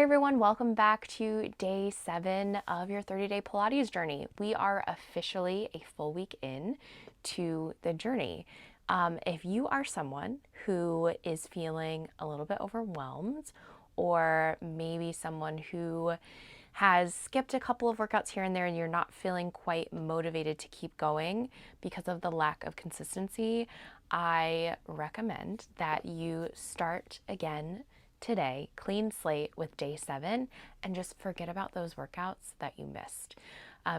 everyone, welcome back to day 7 of your 30-day Pilates journey. We are officially a full week in to the journey. If you are someone who is feeling a little bit overwhelmed, or maybe someone who has skipped a couple of workouts here and there and you're not feeling quite motivated to keep going because of the lack of consistency, I recommend that you start again today, clean slate with day 7, and just forget about those workouts that you missed.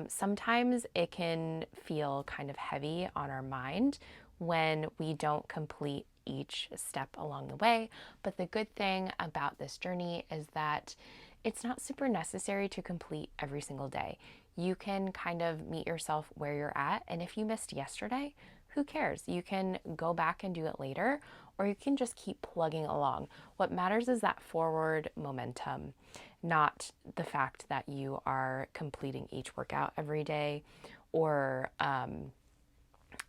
Sometimes it can feel kind of heavy on our mind when we don't complete each step along the way. But the good thing about this journey is that it's not super necessary to complete every single day. You can kind of meet yourself where you're at. And if you missed yesterday, who cares? You can go back and do it later, or you can just keep plugging along. What matters is that forward momentum, not the fact that you are completing each workout every day or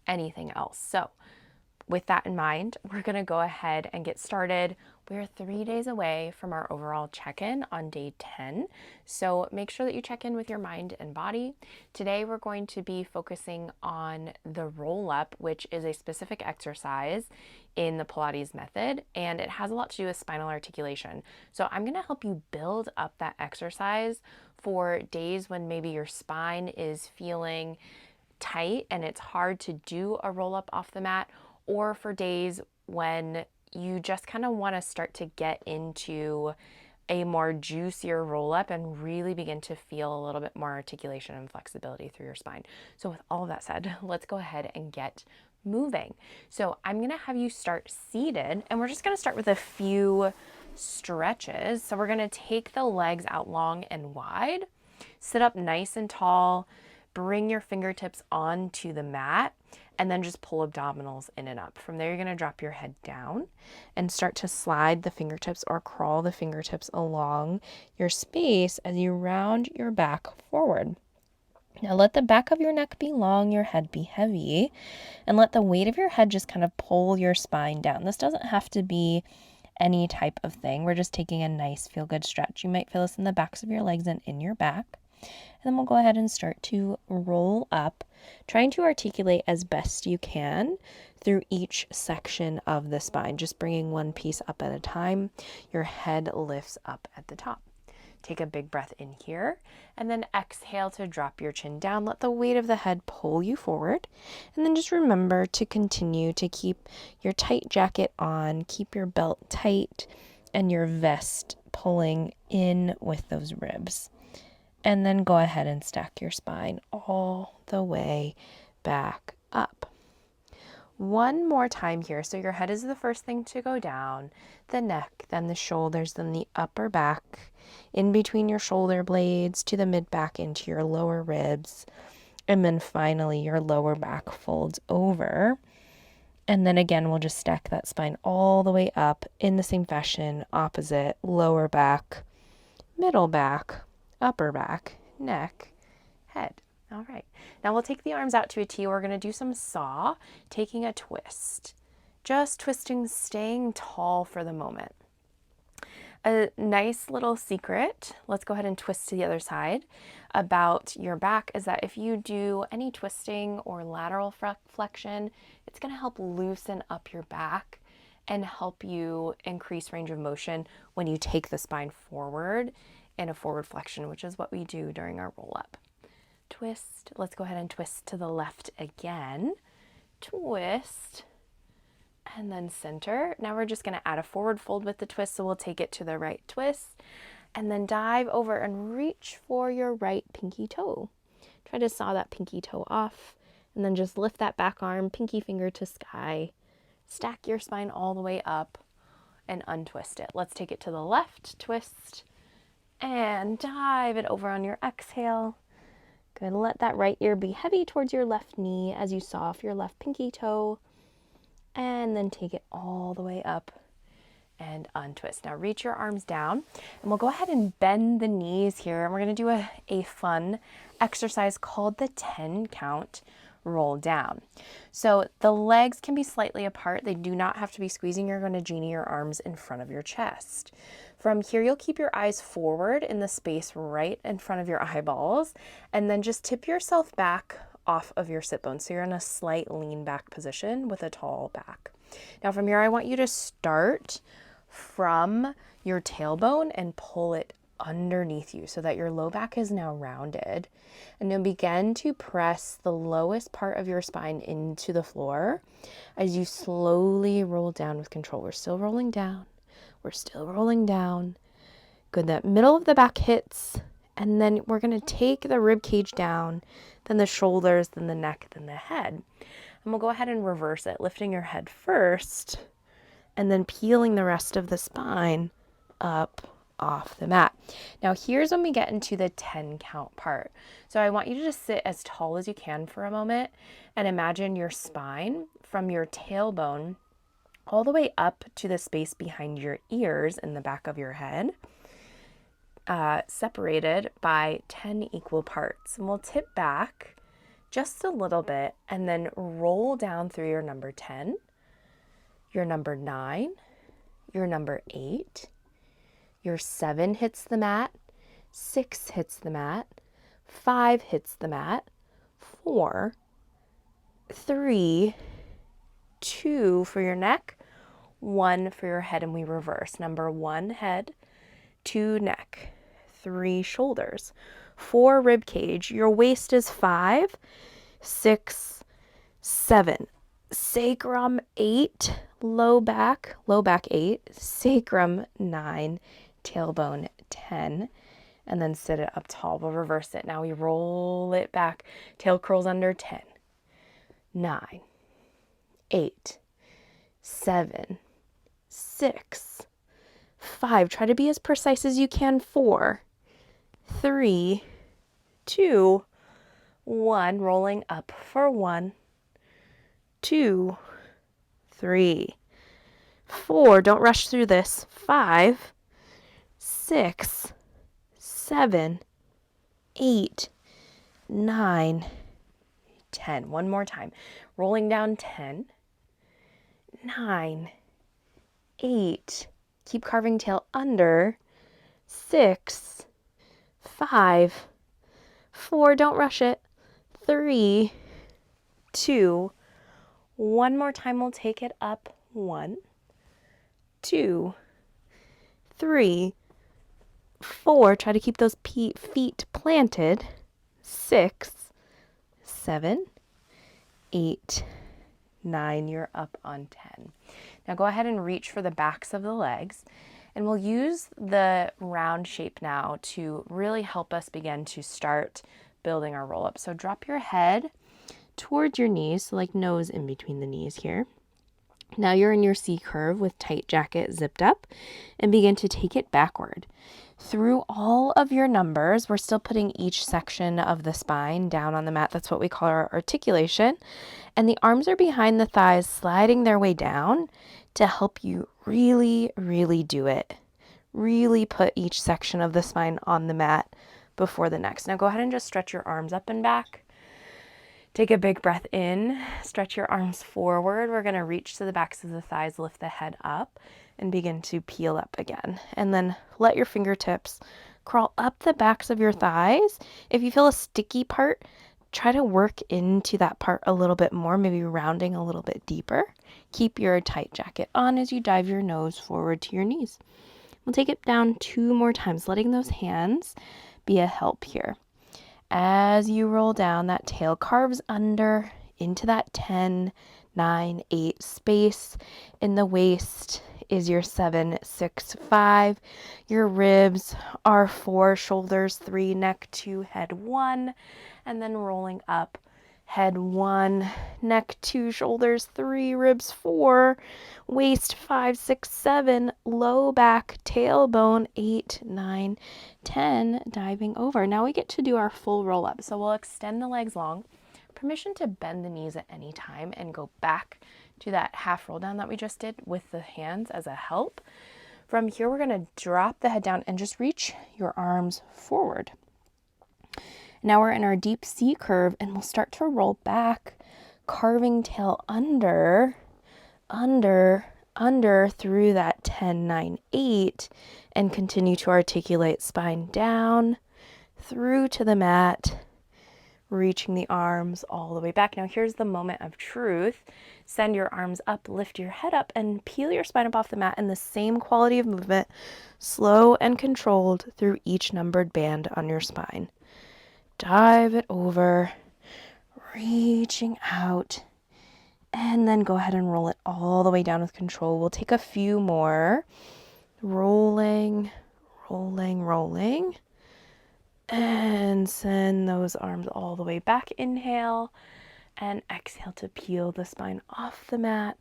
anything else. So with that in mind, we're going to go ahead and get started. We're 3 days away from our overall check-in on day 10. So make sure that you check in with your mind and body. Today, we're going to be focusing on the roll-up, which is a specific exercise in the Pilates method, and it has a lot to do with spinal articulation. So I'm going to help you build up that exercise for days when maybe your spine is feeling tight and it's hard to do a roll-up off the mat, or for days when you just kind of want to start to get into a more juicier roll up and really begin to feel a little bit more articulation and flexibility through your spine. So with all of that said, let's go ahead and get moving. So I'm going to have you start seated, and we're just going to start with a few stretches. So we're going to take the legs out long and wide, sit up nice and tall, bring your fingertips onto the mat, and then just pull abdominals in and up. From there, you're going to drop your head down and start to slide the fingertips or crawl the fingertips along your space as you round your back forward. Now let the back of your neck be long, your head be heavy, and let the weight of your head just kind of pull your spine down. This doesn't have to be any type of thing. We're just taking a nice feel-good stretch. You might feel this in the backs of your legs and in your back. And then we'll go ahead and start to roll up, trying to articulate as best you can through each section of the spine, just bringing one piece up at a time. Your head lifts up at the top. Take a big breath in here, and then exhale to drop your chin down. Let the weight of the head pull you forward. And then just remember to continue to keep your tight jacket on, keep your belt tight, and your vest pulling in with those ribs. And then go ahead and stack your spine all the way back up. One more time here. So your head is the first thing to go down, the neck, then the shoulders, then the upper back, in between your shoulder blades to the mid back into your lower ribs. And then finally your lower back folds over. And then again, we'll just stack that spine all the way up in the same fashion, opposite, lower back, middle back, upper back, neck, head. All right. Now we'll take the arms out to a T. We're going to do some saw, taking a twist. Just twisting, staying tall for the moment. A nice little secret, let's go ahead and twist to the other side, about your back is that if you do any twisting or lateral flexion, it's going to help loosen up your back and help you increase range of motion when you take the spine forward in a forward flexion, which is what we do during our roll up. Twist. Let's go ahead and twist to the left again. Twist. And then center. Now we're just going to add a forward fold with the twist, so we'll take it to the right twist. And then dive over and reach for your right pinky toe. Try to saw that pinky toe off. And then just lift that back arm, pinky finger to sky. Stack your spine all the way up and untwist it. Let's take it to the left. Twist. And dive it over on your exhale. Good. Let that right ear be heavy towards your left knee as you saw off your left pinky toe. And then take it all the way up and untwist. Now reach your arms down, and we'll go ahead and bend the knees here. And we're going to do a fun exercise called the 10 count roll down. So the legs can be slightly apart. They do not have to be squeezing. You're going to genie your arms in front of your chest. From here, you'll keep your eyes forward in the space right in front of your eyeballs, and then just tip yourself back off of your sit bones. So you're in a slight lean back position with a tall back. Now from here, I want you to start from your tailbone and pull it underneath you so that your low back is now rounded. And you'll begin to press the lowest part of your spine into the floor as you slowly roll down with control. We're still rolling down. We're still rolling down. Good. That middle of the back hits. And then we're going to take the rib cage down, then the shoulders, then the neck, then the head. And we'll go ahead and reverse it, lifting your head first and then peeling the rest of the spine up off the mat. Now here's when we get into the 10 count part. So I want you to just sit as tall as you can for a moment and imagine your spine from your tailbone all the way up to the space behind your ears in the back of your head, separated by 10 equal parts. And we'll tip back just a little bit and then roll down through your number 10, your number 9, your number 8, your 7 hits the mat, 6 hits the mat, 5 hits the mat, 4, 3, 2 for your neck, 1 for your head, and we reverse. Number 1 head, 2 neck, 3 shoulders, 4 rib cage. Your waist is 5, 6, 7. Sacrum 8, low back 8, sacrum 9, tailbone 10, and then sit it up tall. We'll reverse it. Now we roll it back. Tail curls under 10, 9, 8, 7, 6, 5. Try to be as precise as you can. 4, 3, 2, 1. Rolling up for 1, 2, 3, 4. Don't rush through this. 5, 6, 7, 8, 9, 10. One more time. Rolling down 10, 9, 8. Keep carving tail under. 6, 5, 4. Don't rush it. 3, 2. One more time, we'll take it up. 1, 2, 3, 4. Try to keep those feet planted. 6, 7, 8, 9. You're up on 10. Now go ahead and reach for the backs of the legs. And we'll use the round shape now to really help us begin to start building our roll up. So drop your head towards your knees, so like nose in between the knees here. Now you're in your C curve with tight jacket zipped up, and begin to take it backward. Through all of your numbers, we're still putting each section of the spine down on the mat. That's what we call our articulation. And the arms are behind the thighs, sliding their way down to help you really, really do it. Really put each section of the spine on the mat before the next. Now go ahead and just stretch your arms up and back. Take a big breath in, stretch your arms forward. We're going to reach to the backs of the thighs, lift the head up, and begin to peel up again. And then let your fingertips crawl up the backs of your thighs. If you feel a sticky part, try to work into that part a little bit more, maybe rounding a little bit deeper. Keep your tight jacket on as you dive your nose forward to your knees. We'll take it down 2 more times, letting those hands be a help here. As you roll down, that tail carves under into that 10, 9, 8 space. In the waist is your 7, 6, 5. Your ribs are 4, shoulders 3, neck 2, head 1. And then rolling up, head 1, neck 2, shoulders 3, ribs 4, waist 5, 6, 7, low back, tailbone 8, 9, 10, diving over. Now we get to do our full roll up. So we'll extend the legs long, permission to bend the knees at any time and go back to that half roll down that we just did with the hands as a help. From here, we're going to drop the head down and just reach your arms forward. Now we're in our deep C curve and we'll start to roll back, carving tail under, under through that 10, 9, 8, and continue to articulate spine down through to the mat, reaching the arms all the way back. Now here's the moment of truth. Send your arms up, lift your head up, and peel your spine up off the mat in the same quality of movement, slow and controlled through each numbered band on your spine. Dive it over, reaching out, and then go ahead and roll it all the way down with control. We'll take a few more. Rolling, rolling, rolling. And send those arms all the way back. Inhale and exhale to peel the spine off the mat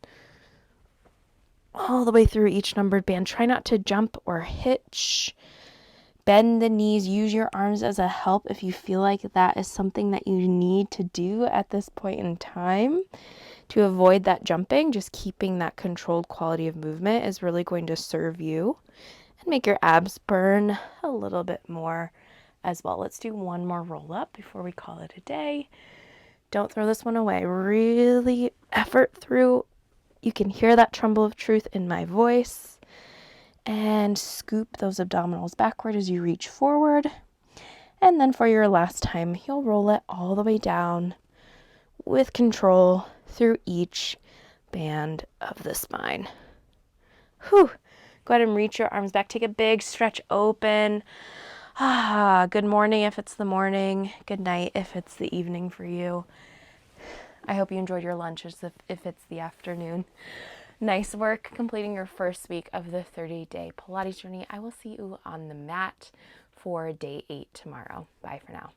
all the way through each numbered band. Try not to jump or hitch. Bend the knees. Use your arms as a help if you feel like that is something that you need to do at this point in time to avoid that jumping. Just keeping that controlled quality of movement is really going to serve you and make your abs burn a little bit more as well. Let's do one more roll up before we call it a day. Don't throw this one away. Really effort through. You can hear that tremble of truth in my voice. And scoop those abdominals backward as you reach forward. And then for your last time, you'll roll it all the way down with control through each band of the spine. Whew. Go ahead and reach your arms back. Take a big stretch open. Good morning if it's the morning. Good night if it's the evening for you. I hope you enjoyed your lunch as if it's the afternoon. Nice work completing your first week of the 30-day Pilates journey. I will see you on the mat for day 8 tomorrow. Bye for now.